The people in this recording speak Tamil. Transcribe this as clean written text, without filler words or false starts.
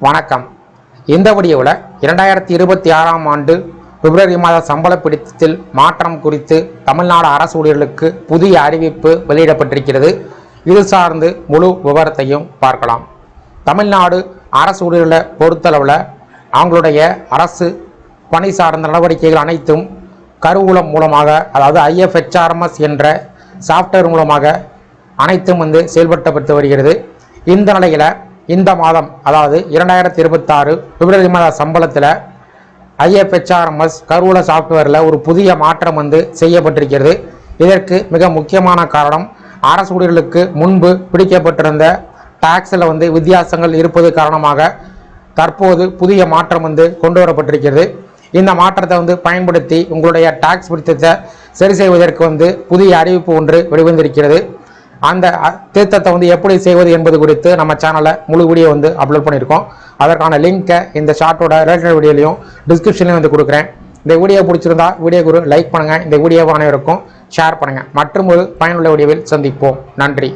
வணக்கம். இந்த வீடியோவில் 2026ஆம் ஆண்டு பிப்ரவரி மாத சம்பள பிடித்தத்தில் மாற்றம் குறித்து தமிழ்நாடு அரசு ஊழியர்களுக்கு புதிய அறிவிப்பு வெளியிடப்பட்டிருக்கிறது. இது சார்ந்து முழு விவரத்தையும் பார்க்கலாம். தமிழ்நாடு அரசு ஊழியர்களை பொறுத்தளவில் அவங்களுடைய அரசு பணி சார்ந்த நடவடிக்கைகள் அனைத்தும் கருவூலம் மூலமாக, அதாவது IFHRMS என்ற சாஃப்ட்வேர் மூலமாக அனைத்தும் செயல்படுத்தப்பட்டு வருகிறது. இந்த நிலையில் இந்த மாதம், அதாவது 2026 பிப்ரவரி மாத சம்பளத்தில் IFHRMS கருவூல சாஃப்ட்வேரில் ஒரு புதிய மாற்றம் செய்யப்பட்டிருக்கிறது. இதற்கு மிக முக்கியமான காரணம், அரசு ஊழியர்களுக்கு முன்பு பிடிக்கப்பட்டிருந்த டாக்ஸில் வித்தியாசங்கள் இருப்பது காரணமாக தற்போது புதிய மாற்றம் கொண்டு வரப்பட்டிருக்கிறது. இந்த மாற்றத்தை பயன்படுத்தி உங்களுடைய டாக்ஸ் பிடித்தத்தை சரி செய்வதற்கு புதிய அறிவிப்பு ஒன்று வெளிவந்திருக்கிறது. அந்த திருத்தத்தை எப்படி செய்வது என்பது குறித்து நம்ம சேனலில் முழு வீடியோ அப்லோட் பண்ணியிருக்கோம். அதற்கான லிங்கை இந்த ஷார்ட்டோட ரிலேட்டட் வீடியோலையும் டிஸ்கிரிப்ஷன்லையும் கொடுக்குறேன். இந்த வீடியோ பிடிச்சிருந்தா வீடியோக்கு லைக் பண்ணுங்கள். இந்த வீடியோவை அனைவருக்கும் ஷேர் பண்ணுங்கள். மற்றும் ஒரு பயனுள்ள வீடியோவில் சந்திப்போம். நன்றி.